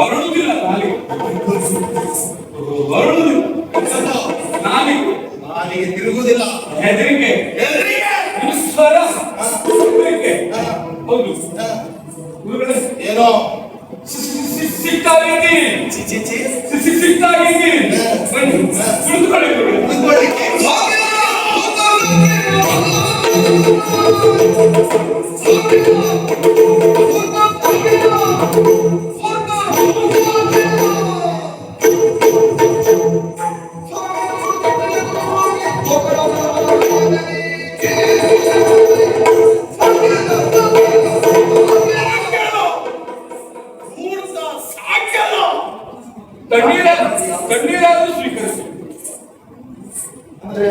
ಬರುವುದಿಲ್ಲ ನಾಲಿಗೆ ತಿರುಗುವುದಿಲ್ಲ. ಹೆದರಿಕೆ ಸ್ವರ ಹೌದು ಏನೋ ಸಿಕ್ಕಾಗಿ ಕಣ್ಣೀರಾದ್ರೂ ಸ್ವೀಕರಿಸಿ. ಅಂದ್ರೆ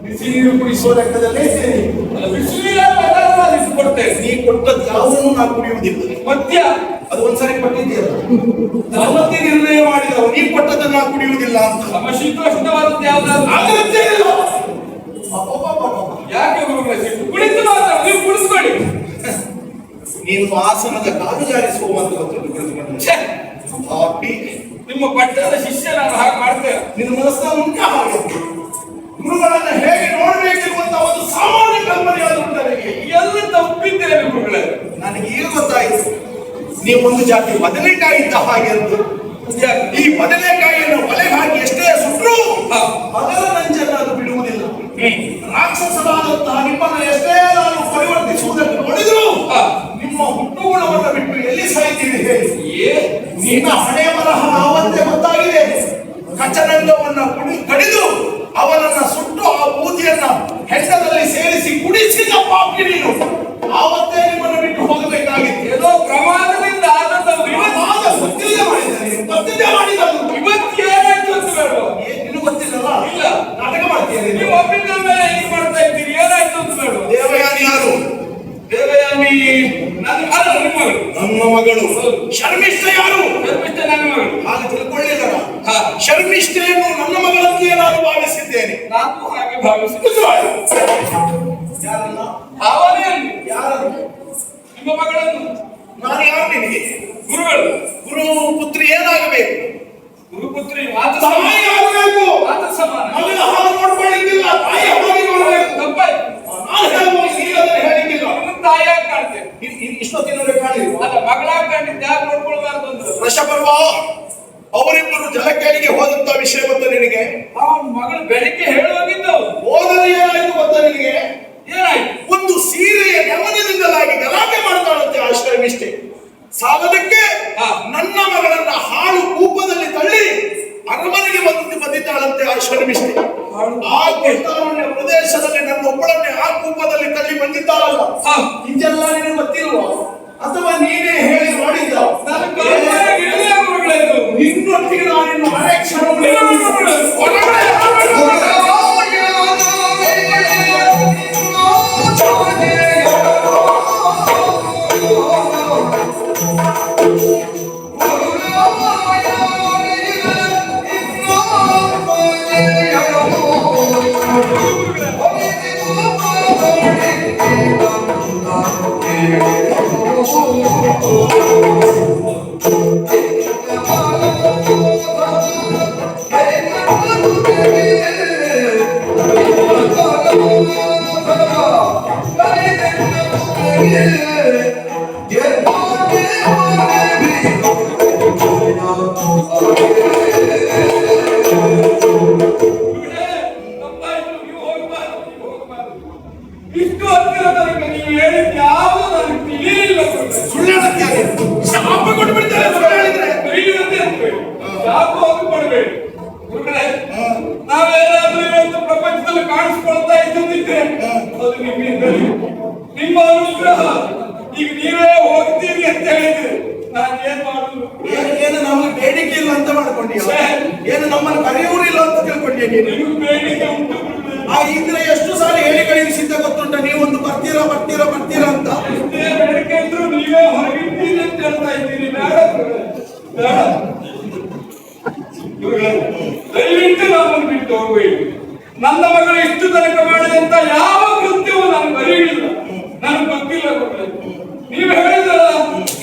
ಬಿಸಿ ನೀರು ಕುಡಿಸುವ ಲೆಕ್ಕದಲ್ಲೇ ಬಿಸಿ ನೀರಾದ್ರೂ ಕೊಡ್ತೇವೆ. ನೀ ಕೊಟ್ಟದ್ದು ಯಾವುದನ್ನು ನಾವು ಕುಡಿಯುವುದಿಲ್ಲ. ಮದ್ಯ ಅದು ಒಂದ್ಸರಿ ಕೊಟ್ಟಿದ್ದೀಯಲ್ಲ, ಅವತ್ತೇ ನಿರ್ಣಯ ಮಾಡಿದವು ನೀ ಕೊಟ್ಟದನ್ನು ನಾವು ಕುಡಿಯುವುದಿಲ್ಲ ಅಂತ. ಸಮಶೀತೋಷ್ಣವಾದದ್ದು ಯಾವ್ದಾದ್ರು ಅಗತ್ಯ ಇಲ್ಲ. ಯಾಕೆ ಕುಡಿತು ಮಾತ್ರ ನೀವು ಕುಡಿಸ್ಕೊಳ್ಳಿ. ನೀನು ಆಸನದ ಕಾಲು ಜಾರಿಸುವಂತದ್ದು ನಿಮ್ಮ ಪಟ್ಟಣದ ಶಿಷ್ಯ ನಾನು ಹಾಗೆ ಮಾಡ್ತೇನೆ. ನಿನ್ನ ಮನಸ್ಸನ್ನು ಉಂಟ ಹಾಗೆ ಗುರುಗಳನ್ನ ಹೇಗೆ ನೋಡಬೇಕಿರುವಂತ ಒಂದು ಸಾಮಾನ್ಯ ಕಲ್ಪನೆಯಾದ ನನಗೆ ಎಲ್ಲ ತಪ್ಪಿದ್ದೇನೆ ಗುರುಗಳೇ. ನನಗೆ ಈಗ ಗೊತ್ತಾಯಿತು ನೀವು ಒಂದು ಜಾತಿ ಬದನೆಕಾಯಿ ಇದ್ದ ಹಾಗೆ ಅಂತ. ಈ ಬದನೆಕಾಯಿಯನ್ನು ಒಲೆಗೆ ಹಾಕಿ ಎಷ್ಟೇ ಸುಟ್ಟರು ಅದರ ನಂಜನ್ನು ಅದು ಬಿಡುವುದಿಲ್ಲ. ರಾಕ್ಷಸರಾದಂತಹ ನಿಮ್ಮನ್ನು ಎಷ್ಟೇ ನಾನು ಪರಿವರ್ತಿಸುವುದನ್ನು ನೋಡಿದ್ರು ನಿಮ್ಮ ಹುಟ್ಟುಗುಣವನ್ನು ಬಿಟ್ಟು ಎಲ್ಲಿ ಸಾಯ್ತೀವಿ ಹೇಳಿ. ನಿನ್ನ ಹಣೆ ಬರಹ ಅವತ್ತೇ ಗೊತ್ತಾಗಿದೆ. ಕಚನಂಗವನ್ನ ಕಡಿದು ಅವನನ್ನ ಸುಟ್ಟು ಆ ಬೂದಿಯನ್ನ ಹೆಂಡದಲ್ಲಿ ಸೇರಿಸಿ ಕುಡಿಸಿದ ಪಾಪಿ ನೀನು. ಆವತ್ತೇ ನಿಮ್ಮನ್ನು ಬಿಟ್ಟು ಹೋಗಬೇಕಾಗಿತ್ತು. ಏನೋ ಪ್ರಮಾದದಿಂದ ಗೊತ್ತಿದ್ದೇ ಮಾಡಿದನು. ಇವತ್ತು ಏನಾಯ್ತು ಅಂತ ಬೇಡ ನಿನಗೆ ಗೊತ್ತಿಲ್ಲಲ್ಲ. ಇಲ್ಲ ನಾಟಕ ಮಾಡ್ತೀರಿ ನೀವು. ಒಪ್ಪಿದ ಮೇಲೆ ಹೀಗೆ ಮಾಡ್ತಾ ಇದ್ದೀರಿ. ಏನಾಯ್ತು ಅಂತ ಬೇಡ. ದೇವಯಾನಿ ಯಾರು? ದೇವಯಾನಿ ನನ್ನ ಮಗಳು. ಶರ್ಮಿಷ್ಠ ಯಾರು? ಶರ್ಮಿಷ್ಠ ನನ್ನ ಮಗಳು. ಹಾಗೆ ತಿಳ್ಕೊಳ್ಳಿಲ್ಲ. ಶರ್ಮಿಷ್ಠೆಯನ್ನು ನನ್ನ ಮಗಳಂತೆ ನಾನು ಭಾವಿಸಿದ್ದೇನೆ. ನಾನು ಹಾಗೆ ಭಾವಿಸಿದ್ದೆ. ಯಾರನ್ನ? ಅವನೇನು? ಯಾರನ್ನು? ನಿಮ್ಮ ಮಗಳನ್ನು. ನಾನು ಯಾರು ನಿನಗೆ? ಗುರುಗಳು. ಗುರು ಪುತ್ರಿ ಏನಾಗಬೇಕು? ಗುರುಪುತ್ರಿ ತಾಯಿ ಆಗಬೇಕು. ಸಮಾನ. ಮಗನ ಹಾಗೆ ನೋಡ್ಕೊಳ್ಳಿಕ್ಕಿಲ್ಲ, ತಾಯಿ ಹಾಗೆ ನೋಡ್ಬೇಕು. ತಪ್ಪಾಯ್ತು. ನಾನು ಹೇಳ್ಬೋದು, ನೀನು ಅದನ್ನು ಹೇಳಿಕ್ಕಿಲ್ಲ. ತಾಯಿಯಾಗಿ ಕಾಣ್ತೇನೆ. ಇಷ್ಟೊತ್ತಿನವರೆಗೆ ಕಾಣಿಲ್ಲ. ಅಲ್ಲ, ಮಗಳಾಗಿ ಕಂಡಿದ್ದೆ ಯಾಕೆ ನೋಡ್ಕೊಳ್ಬಾರ್ದು ಅಂದ್ರೆ ವೃಷಪರ್ವ ಅವರಿಬ್ಬರು ಜಲಕೇಳಿಗೆ ಹೋದಂತ ವಿಷಯ ಗೊತ್ತ ನಿನಗೆ? ಮಗಳು ಬೆಳಿಗ್ಗೆ ಹೇಳುವಾಗಿದ್ದವು. ಹೋದರೆ ಏನಾಯ್ತು ಗೊತ್ತ ನಿನಗೆ? ಏನಾಯ್ತು? ಒಂದು ಸೀರೆಯ ಗಮನದಿಂದಲಾಗಿ ಗಲಾಟೆ ಮಾಡ್ತಾಳಂತೆ ಆ ಶರ್ಮಿಷ್ಠೆ. ಸಾಲದಕ್ಕೆ ನನ್ನ ಮಗಳನ್ನ ಹಾಳು ಕೂಪದಲ್ಲಿ ತಳ್ಳಿ ಅರಮನೆಗೆ ಬಂದಿದ್ದಾಳಂತೆ ಆ ಶರ್ಮಿಷ್ಠೆ. ಆ ಕೃಷ್ಣಾರಣ್ಯ ಪ್ರದೇಶದಲ್ಲಿ ನನ್ನ ಒಬ್ಬಳನ್ನೇ ಆ ಕೂಪದಲ್ಲಿ ತಳ್ಳಿ ಬಂದಿದ್ದಾಳಲ್ಲ. ಇದೆಲ್ಲ ನಿನಗೆ ಗೊತ್ತಿಲ್ವಾ? ಅಥವಾ ನೀನೇ ಹೇಳಿ ಮಾಡಿದ್ದ? ಇನ್ನೊಟ್ಟಿಗೆ ನಾನಿನ್ನು ಅರೆಕ್ಷಣ ಇಷ್ಟು ಹತ್ತಿರ ತನಕ ನೀವು ಹೇಳಿದ ಯಾವುದು ನನಗೆ ತಿಳಿಯಲಿಲ್ಲ. ಸುಳ್ಳು ಶಾಪ ಕೊಟ್ಟು ಬಿಡ್ತಾರೆ. ಸುಳ್ಳು ಹೇಳಿದ್ರೆ ಶಾಪ ಹೋಗಿ ಕೊಡಬೇಡಿ ಗುರುಗಳೇ. ನಾವೇನಾದ್ರೂ ಇವತ್ತು ಪ್ರಪಂಚದಲ್ಲಿ ಕಾಣಿಸ್ಕೊಳ್ತಾ ಇದ್ದಿದ್ರೆ ಅದು ನಿಮ್ಮಿಂದಲೇ, ನಿಮ್ಮ ಅನುಗ್ರಹ. ಈಗ ನೀವೇ ಹೋಗ್ತೀರಿ ಅಂತ ಹೇಳಿದ್ರೆ ನಾನು ಏನ್ ಮಾಡುದು? ಏನು ನಮಗೆ ಬೇಡಿಕೆ ಇಲ್ಲ ಅಂತ ಮಾಡ್ಕೊಂಡಿಲ್ಲ? ಏನು ನಮ್ಮನ್ನು ಕರೆಯುವುದಿಲ್ಲ ಅಂತ ತಿಳ್ಕೊಂಡೆ? ನಿಮಗೆ ಬೇಡಿಕೆ ಉಂಟು. ಆ ಇದ್ರೆ ಎಷ್ಟು ಸಾರಿ ಹೇಳಿ ಗೊತ್ತುಂಟ ನೀವೊಂದು ಬರ್ತೀರಾ ಬರ್ತೀರಾ ಬರ್ತೀರಾ ಅಂತ. ಎಷ್ಟೇ ಬೇಡಿಕೆ ಇದ್ರು ನೀವೇ ಹೊರಗಿದ್ದೀರಿ ಅಂತ ಹೇಳ್ತಾ ಇದ್ದೀರಿ. ಬೇಡ ಬೇಡ, ದಯವಿಟ್ಟು ನಮ್ಮನ್ನು ಬಿಟ್ಟು ಹೋಗಬೇಕು. ನನ್ನ ಮಗಳು ಇಷ್ಟು ತನಕ ಮಾಡಿದಂತ ಯಾವ ಕೃತ್ಯವೂ ನಾನು ಬರೀಲಿಲ್ಲ, ನನಗೆ ಗೊತ್ತಿಲ್ಲ. ನೀವು ಹೇಳಿದ್ರಲ್ಲ,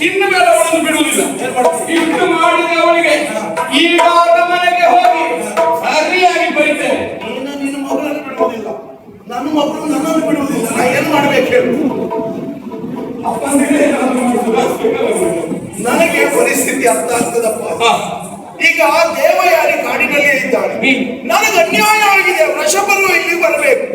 ಇನ್ನು ಮೇಲೆ ಅವಳನ್ನು ಬಿಡುವುದಿಲ್ಲ. ಇಷ್ಟು ಮಾಡಿದ ಅವಳಿಗೆ ಈಗ ಮನೆಗೆ ಹೋಗಿ ಸರಿಯಾಗಿ ಬೈತೇನೆ. ನಿನ್ನ ಮಗಳನ್ನು ಬಿಡುವುದಿಲ್ಲ, ನನ್ನ ಮಗಳು ನನ್ನನ್ನು ಬಿಡುವುದಿಲ್ಲ. ನಾ ಏನ್ ಮಾಡ್ಬೇಕು ಹೇಳು? ಅಪ್ಪನಿಗೆ ನನಗೆ ಪರಿಸ್ಥಿತಿ ಅರ್ಥ ಆಗ್ತದಪ್ಪ. ಈಗ ದೇವಯಾನಿ ಕಾಡಿನಲ್ಲೇ ಇದ್ದಾಳೆ. ನನಗೆ ಅನ್ಯಾಯ ಆಗಿದೆ. ವೃಷಭರು ಇಲ್ಲಿ ಬರಬೇಕು,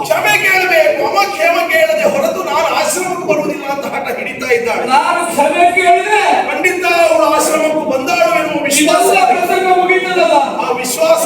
ಕ್ಷಮೆ ಕೇಳಬೇಕು. ಅವ ಕ್ಷಮೆ ಕೇಳದೆ ಹೊರತು ನಾನು ಆಶ್ರಮಕ್ಕೆ ಬರುವುದಿಲ್ಲ ಅಂತ ಹಠ ಹಿಡಿತಾ ಇದ್ದಾಳೆ. ನಾನು ಕ್ಷಮೆ ಕೇಳಿದೆ, ಖಂಡಿತ ಅವಳು ಆಶ್ರಮಕ್ಕೂ ಬಂದಾಳು ಎನ್ನುವ ವಿಶ್ವಾಸ. ಪ್ರಸಂಗ ಮುಗಿತದಲ್ಲ, ಆ ವಿಶ್ವಾಸ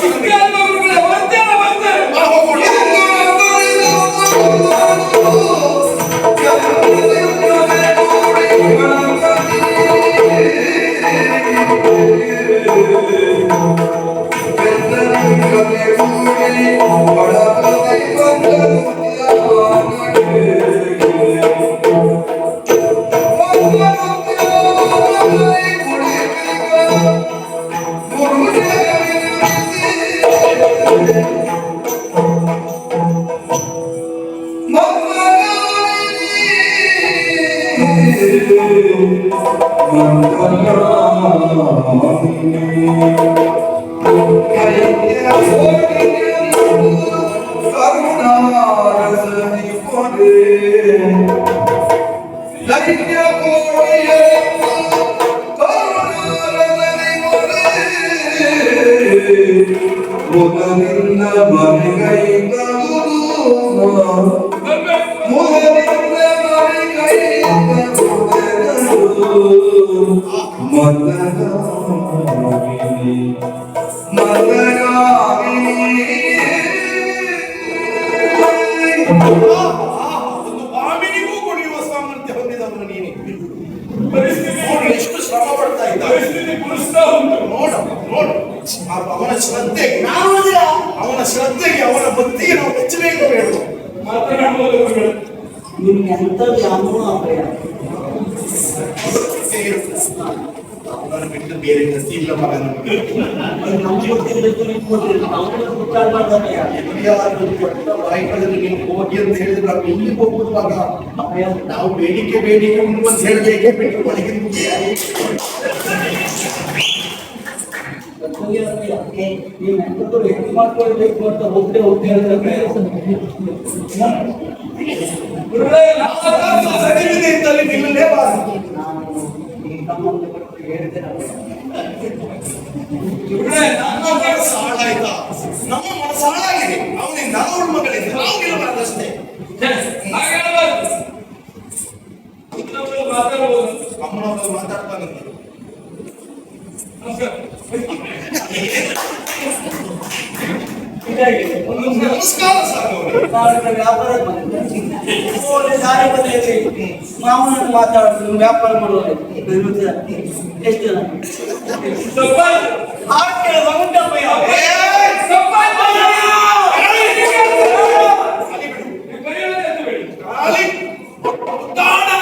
ಬಾವಿನಿಗೂ ಕುಡಿಯುವ ಸಾಮರ್ಥ್ಯ ಹೊಂದಿದವನು ನೀನು. ನೋಡಿ ಎಷ್ಟು ಶ್ರಮ ಪಡ್ತಾ ಇದ್ದಾರೆ. ನೋಡು ನೋಡು ಅವನ ಶ್ರದ್ಧೆಗೆ, ಅವನ ಶ್ರದ್ಧೆಗೆ, ಅವನ ಭಕ್ತಿಗೆ ನಾವು ಮೆಚ್ಚಬೇಕು. ಹೇಳು ನಿಮ್ಗೆ ಎಂಥದ್ದು ಯಾವ ಅಭಯ ಅವನನ್ನು ಬಿಟ್ಟು ಬೇರೆ ಗತಿ ಇಲ್ಲ ಮಗ. ನಮಗೆ ಬಾಯಿಗಳಲ್ಲಿ ನೀವು ಹೋಗಿ ಅಂತ ಹೇಳಿದ್ರೆ ನಾವು ಎಲ್ಲಿಗೆ ಹೋಗುದು ಮಗ? ನಾವು ಬೇಡಿಕೆ ಬೇಡಿಕೆ ಮುಂದೆ ಹೇಳಬೇಕೆ ಬಿಟ್ಟು ಒಳಗಿನ ನೀವು ಎಂಥದ್ದು ಹೆಚ್ಚು ಮಾಡ್ಕೊಳ್ಬೇಕು ಅಂತ ಹೋಗ್ತೇ ಹೋಗ್ತೇ ಹೇಳಿದ್ರೆ ಇದ್ದಲ್ಲಿ ನಿಲ್ಲಲೇಬಾರದು. ನಮ್ಮ ಮನಸ್ಸು ಹಾಳಾಯ್ತಾ? ನಮ್ಮ ಮನಸ್ಸು ಹಾಳಾಗಿದೆ. ಅವನಿಂದ ಅವಳ ಮಗಳಿಂದ ನಾವು ಗೆಲ್ಲಬಾರದಷ್ಟೇ. ಅಮ್ಮನವರು ಮಾತಾಡ್ತಾನಂತೆ. ನಮಸ್ಕಾರ ಸಾಕು. ವ್ಯಾಪಾರ ಮಾಮೂಲಿ ಮಾತಾಡೋದು, ವ್ಯಾಪಾರ ಮಾಡೋದು ಎಷ್ಟು ಜನ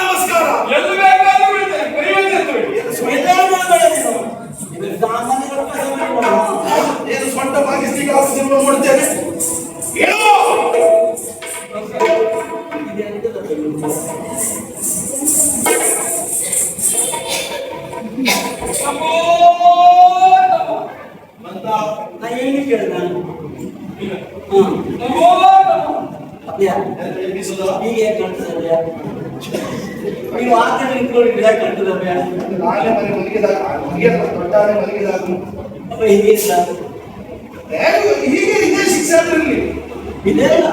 ನಮಸ್ಕಾರ. ಏನು ಸ್ವಂತ ಭಾಗಿಸ್ಲಿಕ್ಕೆ ಆಗುದಿಲ್ಲ ನೋಡ್ತೇನೆ. ನಾ ಏನು ಕೇಳಿದ ಹೀಗೆ ಕಾಣ್ತದೆ. ನೀವು ಆ ಕಡೆ ನಿಂತ್ಕೊಂಡಿದ್ರೆ ಕಾಣ್ತದೆ. ನಾಳೆ ಮನೆ ಮಲಗಿದಾಗ ದೊಡ್ಡಾನೆ ಮಲಗಿದಾಗ ಅಪ್ಪ ಹೀಗಿಲ್ಲ, ಹೀಗೆ ಇದೇ ಶಿಕ್ಷೆ ಇರಲಿ. ಇದೇ ಇಲ್ಲ.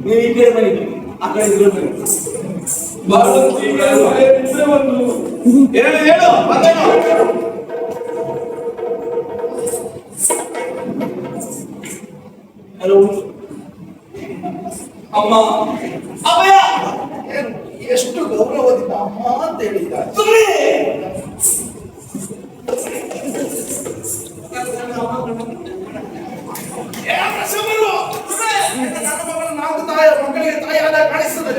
ನೀವು ಈ ಕಡೆ ಬನ್ನಿ, ಆ ಕಡೆ ಇದ್ಕೊಂಡು ಬನ್ನಿ. ಹೇಳು ಹೇಳು ಬಂದೇನೋ. ಹಲೋ ಅಮ್ಮ, ಅಭಯ ಎಷ್ಟು ಗೌರವದಿಂದ ಅಮ್ಮ ಅಂತ ಹೇಳಿದ್ದಾರೆ. ನನ್ನ ಮಗಳು ನಾಲ್ಕು ತಾಯ ಯಾವ್ದ ಕಾಣಿಸ್ತದೆ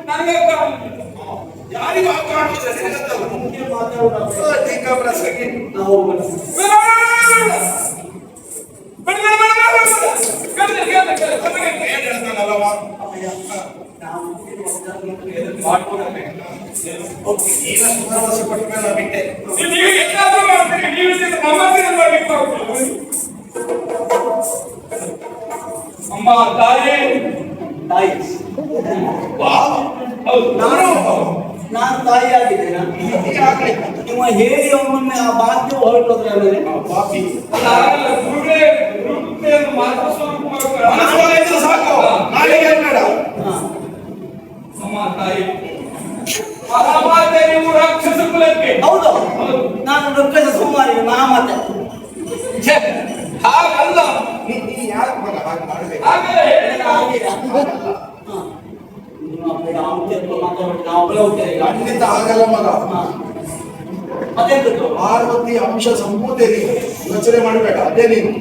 ನನಗೆ ಕಾಣುವುದಿಲ್ಲ. ಯಾರಿಗೂ ಕಾಣುವುದಿಲ್ಲ ಮುಖ್ಯ ಮಾತಾಡೋದು ಟೀಕಾಪ್ರಸಂಗಿ ನಾವು ಹೋಗೋಣ. ಏನ್ ಹೇಳ್ತಾನಲ್ಲವ ಅಮ್ಮಯ್ಯ, ನಾವು ನೀನು ಭರವಸೆ ಪಟ್ಟ ಮೇಲೆ ಬಿಟ್ಟೆ ನೀವು ಏನಾದ್ರೂ ಮಾಡ್ತೀರಿ, ನೀವು ನಮ್ಮ ಹತ್ರ ಮಾಡ್ಲಿಕ್ಕೆ ಆಗುದಿಲ್ಲ. ಅಮ್ಮ ತಾಯಿ ತಾಯಿ ಹೌದು ನಾನು ತಾಯಿ ಆಗಿದ್ದೇನೆ. ನಿಮ್ಮ ಹೇಳಿ ಒಮ್ಮೊಮ್ಮೆ ಆ ಭಾಗ್ಯ ಹೊರಟೋದ್ರೆ ಆಮೇಲೆ ಪಾಪಿ ಅದಾಗಲ್ಲ. ಗುರುಗಳನ್ನು ಮಾತ್ರ ಸ್ವರೂಪವಾಗಿ ಮನಸ್ಸು ಸಾಕು ನಾಳೆ ಬೇಡ ಹಾ. ಅಮ್ಮ ತಾಯಿ ಮಹಾಮಾತೆ, ನೀವು ರಾಕ್ಷಸ ಕುಲಕ್ಕೆ ಹೌದು ನಾನು ರೊಕ್ಕದ ಸುಮಾರಿ ಮತ್ತೆ ಛೆ, ಹಾಗಲ್ಲ. ನೀ ಯಾಕೆ ಮಗ ಹಾಗೆ ಮಾಡ್ಬೇಕು ಹಾಗೆಲ್ಲ ಹೇಳಿದ್ರೆ ಖಂಡಿತ ಆಗಲ್ಲ ಮಗ ಅದೆಂತದ್ದು ಪಾರ್ವತಿ ಅಂಶ ಸಂಪೂರ್ತಿ ಯೋಚನೆ ಮಾಡಬೇಡ ಅದೇ ನೀನು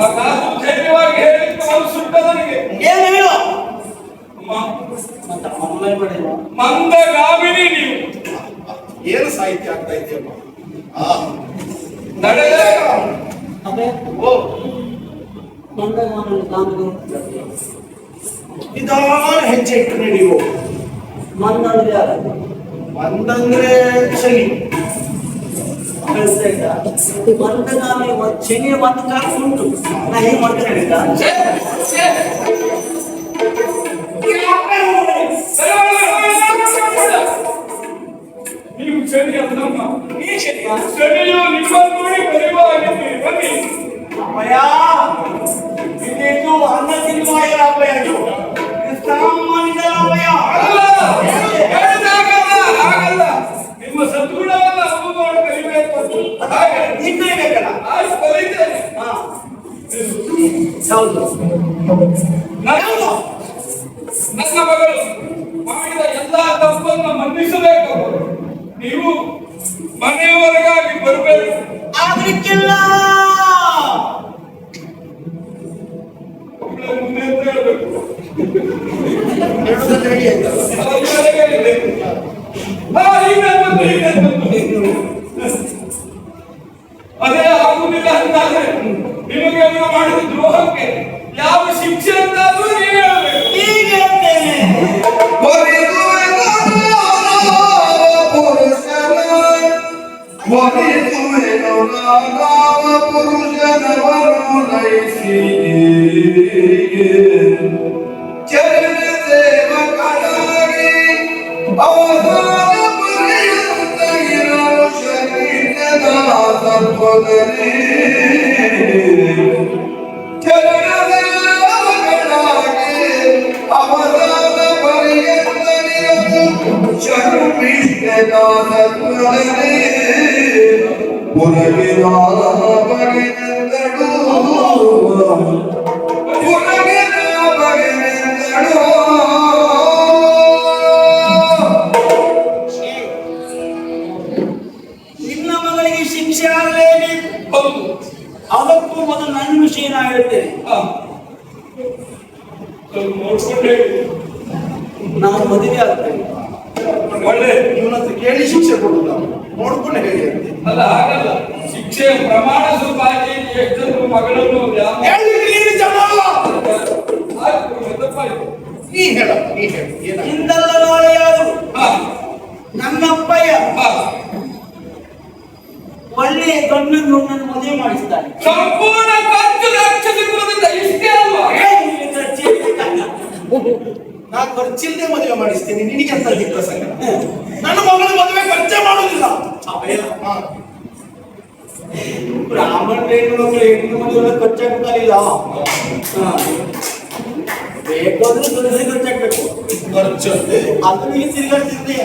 ಆಗ ಧೈರ್ಯವಾಗಿ ಹೇಳಿಕ್ಕೆ ಮನಸ್ಸು ಸುಟ್ಟ ನನಗೆ. ಏನು ಹೇಳು ಅಮ್ಮ, ಮತ್ತೆ ಅಮ್ಮ ಮಾಡಿಲ್ಲ ಮಂದಗಾಮಿನಿ ನೀವು. ಏನು ಸಾಹಿತ್ಯ ಆಗ್ತಾ ಇದೆಯಮ್ಮ ನಡೆದೇ ಅದೇ ಓ ಮಂದಗಾಮನ ಕಾಮಗಳು ನಿಧಾನ ಹೆಜ್ಜೆ ಇಟ್ಟು ನಡೆಯುವ ಮಂದಂದ್ರೆ ಯಾರು ಒಂದಂದ್ರೆ ಶನಿ ಹೇಳ್ತಾ ಇದ್ದ ಮಂದಗಾಮಿ ಶನಿಯ ಒಂದು ಕಾಲ ಉಂಟು ನಾ ಹೇಗೆ ಮಾಡ್ತೇನೆ ಹೇಳಿದ್ದ ಛೆ, ಛೆ. ನೀವು ಸರಿ ಅಲ್ಲಮ್ಮ. ಈ ಸರಿಯು ನಿಮ್ಮನ್ನು ನೋಡಿ ಬರಿವಾಗಿದ್ದೀರಿ. ಬನ್ನಿ. ಅಪ್ಪಯ್ಯ ಇದು ಅನ್ನ ತಿನ್ನುವಾಗ ಅಪ್ಪಯ್ಯ ಇದು ಸಾಮಾನ್ಯ ಅಪ್ಪಯ್ಯ ಅಲ್ಲ, ಹೇಳಿದಾಗಲ್ಲ, ಹಾಗಲ್ಲ. ನಿಮ್ಮ ಸದ್ಗುಣವನ್ನು ಅನುಭವ ಕಲಿಬೇಕು. ಹಾಗೆ ನಿಂತೇ ಬೇಕಲ್ಲ ಆಯ್ತು, ಕಲಿತೇನೆ. ಹಾ ಹೌದು ನನ್ನ ಮಗಳು ಮಾಡಿದ ಎಲ್ಲಾ ತಪ್ಪನ್ನು ಮನ್ನಿಸಬೇಕು. ನೀವು ಮನೆಯವರಿಗಾಗಿ ಬರಬೇಕು. ಆಗ್ಲಿಕ್ಕಿಲ್ಲ ಮಗಳ ಮುಂದೆ ಅಂತ ಹೇಳ್ಬೇಕು. ಹೇಳುವುದನ್ನು ಹೇಳಿ ಆಯ್ತಲ್ಲ ಅದರೊಳಗೆ ಇದೆ. ಹೀಗೆ ಬಂತು. ಅದೇ ಆಗುದಿಲ್ಲ ಅಂತಾದ್ರೆ ನಿಮಗೆ ಅವರು ಮಾಡಿದ ದ್ರೋಹಕ್ಕೆ ಯಾವ ಶಿಕ್ಷೆ ಅಂತಾದ್ರೂ ನೀವು ಹೇಳಬೇಕು. ಹೀಗೆ ಹೇಳ್ತೇನೆ ನಿನ್ನ ಮಗಳಿಗೆ ಶಿಕ್ಷೆ ಆಗಲೇಬೇಕು. ಹೌದು. ಅದಕ್ಕೂ ಮೊದಲು ನನ್ನ ವಿಷಯ ನಾ ಹೇಳ್ತೇನೆ. ಹಾ. ಸ್ವಲ್ಪ ನೋಡ್ಕೊಂಡು ಹೇಳಿ. ನಾನು ಮದುವೆ ಆಗ್ತೇನೆ. ಒಳ್ಳೆ ಇವನ ಹತ್ರ ಕೇಳಿ ಶಿಕ್ಷೆ ಕೊಡುದ ನೋಡ್ಕೊಂಡು ಹೇಳಿ ಅಂತೆ ಅಲ್ಲ, ಹಾಗಲ್ಲ. ಶಿಕ್ಷೆಯ ಪ್ರಮಾಣ ಸ್ವಲ್ಪ ಆಗಿ ಎಷ್ಟನ್ನು ಮಗಳನ್ನು ಹೇಳಲಿಕ್ಕೆ ನೀನು ಜನ ತಪ್ಪಾಯ್ತು. ನೀ ಹೇಳ ನೀ ಹೇಳು ಏನಾಯ್ತು? ಇಂದಲ್ಲ ನಾಳೆ ಯಾರು ಹಾ, ನನ್ನಪ್ಪಯ್ಯ ಹಾ. ಒಳ್ಳೆಯ ಗಂಡನ್ನು ನನ್ನ ಮದುವೆ ಮಾಡಿಸ್ತಾನೆ. ಸಂಪೂರ್ಣ ಖರ್ಚು ರಾಕ್ಷಸ ಕುಲದಿಂದ ಇಷ್ಟೇ ಅಲ್ವಾ? ನಾ ಖರ್ಚಿಲ್ಲದೆ ಮದುವೆ ಮಾಡಿಸ್ತೇನೆ ನಿನಗೆ ಅಂತ ಪ್ರಸಂಗ ನನ್ನ ಮಗಳ ಮದುವೆ ಖರ್ಚೆ ಮಾಡುವುದಿಲ್ಲ ಹಾ. ಬ್ರಾಹ್ಮಣ ಹೆಣ್ಣು ಮದುವೆ ಖರ್ಚಾಗ್ತಾರಿಲ್ಲ. ಬೇಕಾದ್ರೆ ದುಡಿದ್ರೆ ಖರ್ಚಾಗ್ಬೇಕು. ಖರ್ಚಂತೆ ಅದು ಈಗ ತಿರುಗಾಡ್ತಿದ್ದೆ.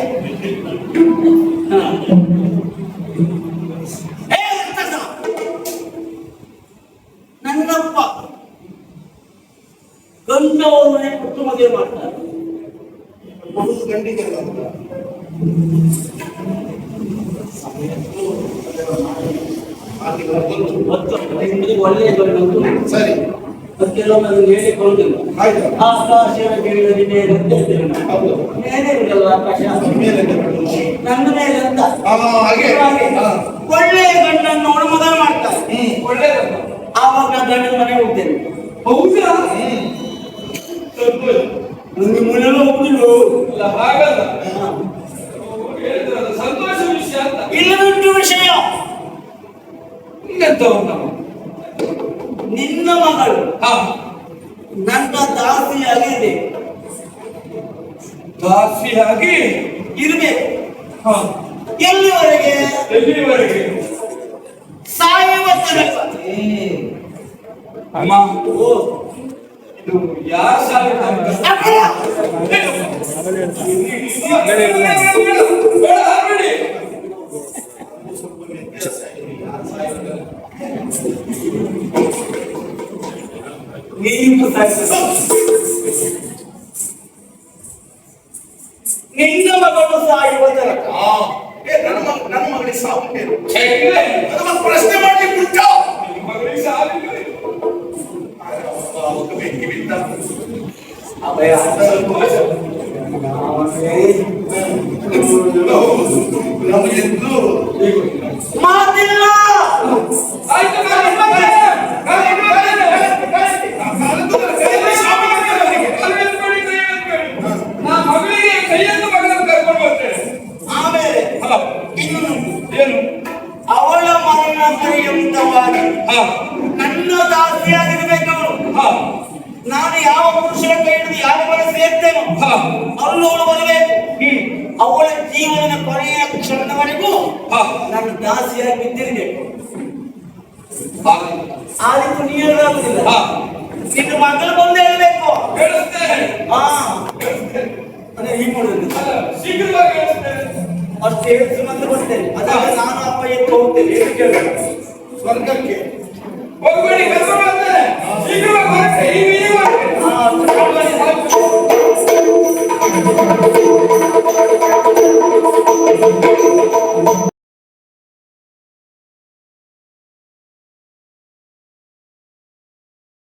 ನನ್ನಪ್ಪ ಗಂಡವ್ರ ಮನೆ ಕೊಟ್ಟು ಮದುವೆ ಮಾಡ್ತಾರೆ. ಒಂದು ಗಂಡಿಗೆ ಒಳ್ಳೆಯ ಗಂಡು ಸರಿ ಕೆಲವೊಮ್ಮೆ ಅದು ಹೇಳಿ ಕೊಡುದಿಲ್ಲ. ಆಯ್ತು. ಆಕಾಶ ಕೇಳಿದ ನಿನ್ನೆ ಅಂತ ಹೇಳ್ತೇನೆ ನಾನು. ಹೌದು. ಮೇಲೆ ಇರಲ್ಲ ಆಕಾಶ ಮೇಲೆ ಎಂತ ಮಾಡುದು? ನನ್ನ ಮೇಲೆ ಅಂತ ಹಾಗೆ. ಹಾ. ಒಳ್ಳೆಯ ಗಂಡನ್ನು ನೋಡು ಮೊದಲು ಮಾಡ್ತಾರೆ. ಒಳ್ಳೇದಲ್ಲ. ಆವಾಗ ನಾನು ಗಂಡನ ಮನೆಗೆ ಹೋಗ್ತೇನೆ. ಹೌದಾ? ಸಂತೋಷ. ನನಗೆ ಮುಳ್ಳೆಲ್ಲ ಹೋಗುದಿಲ್ಲ. ಅಲ್ಲ ಹಾಗಲ್ಲ. ಹೇಳಿದ್ರಲ್ಲ ಸಂತೋಷ ವಿಷಯ ಅಂತ. ಇಲ್ಲದುಂಟು ವಿಷಯ. ಇನ್ನೆಂತ ಉಂಟು? ನಿನ್ನ ಮಗಳು ಹಾ, ನನ್ನ ದಾಸಿಯಾಗಿದೆ. ದಾಸಿಯಾಗಿ ಇರ್ಬೇಕು. ಹಾ, ಎಲ್ಲಿವರೆಗೆ? ಎಲ್ಲಿವರೆಗೆ? ಸಾಯುವ ತನಕ. ಅಮ್ಮ, ಓ, ಇದು ಯಾರ ಸಾಲ ತನಕ? ಅಪ್ಪಯ್ಯ. ಬೇಡ, ಹಾಕ್ಬೇಡಿ. ನೀವು ಸಾಯಿಸು. ನಿನ್ನ ಮಗಳು ಸಾಯುವ ತನಕ. ನನ್ನ ಮಗಳಿಗೆ ಸಾವು ಉಂಟೇನು? ಛೇ, ಇಲ್ಲ. ಅದನ್ನ ಪ್ರಶ್ನೆ ಮಾಡ್ಲಿಕ್ಕೆ ಉಂಟು. ನಿಮ್ಮ ಮಗಳಿಗೆ ಸಾವಿಲ್ಲ. ಅವಾಗ ಬೆಂಕಿ ಬಿದ್ದ. ಅಭಯ. ನಮಗೆಂದು ಮಾತಿಲ್ಲ. ಆಯ್ತು, ನಾನು ಇನ್ನು ಬರ್ತೇನೆ. ಕೈ ಎತ್ಬೇಡಿ, ಕೈ ಎತ್ಬೇಡಿ. ನಾ ಮಗಳಿಗೆ ಕೈಯನ್ನು ಮಗಳನ್ನು ಕರ್ಕೊಂಡು ಬರ್ತೇನೆ. ಆಮೇಲೆ ಹಾ, ಇನ್ನು ಏನು? ಅವಳ ಮರಣ ಪರ್ಯಂತವಾಗಿ ಹಾ, ನನ್ನ ದಾಸಿಯಾಗಿರ್ಬೇಕು ಅವಳು. ಹಾ, ನಾನು ಯಾವ ಪುರುಷನ ಕೈ ಹಿಡಿದು ಯಾವ ಮನೆ ಸೇರ್ತೇನೋ ಹಾ. ಅವಳು ಬರಬೇಕು. ಅವಳ ಜೀವನದ ಕೊನೆಯ ಕ್ಷಣದವರೆಗೂ ಹಾ. ನನ್ನ ದಾಸಿಯಾಗಿ ಬಿದ್ದಿರಬೇಕು. ಹಾ. ಆದಿತ್ತು ನೀ ಹೇಳೋದಿಲ್ಲ. ಹಾ. ನಿನ್ನ ಮಗಳು ಬಂದು ಹೇಳಬೇಕು. ಹೇಳಿಸ್ತೇನೆ. ಹಾ, ಅದೇ ಈ ಮಾಡೋದು. ಅಲ್ಲ, ಶೀಘ್ರವಾಗಿ ಹೇಳಿಸ್ತೇನೆ. ಅಷ್ಟು ಹೇಳಿಸಿ ಮತ್ತೆ ಬರ್ತೇನೆ. ಅದಾಗ ನಾನು ಅಪ್ಪ ಎತ್ತು ಹೋಗ್ತೇನೆ. ಏನು ಕೇಳಬೇಕು? ಸ್ವರ್ಗಕ್ಕೆ ಹೋಗ್ಬೇಡಿ, ಕರ್ಕೊಂಡು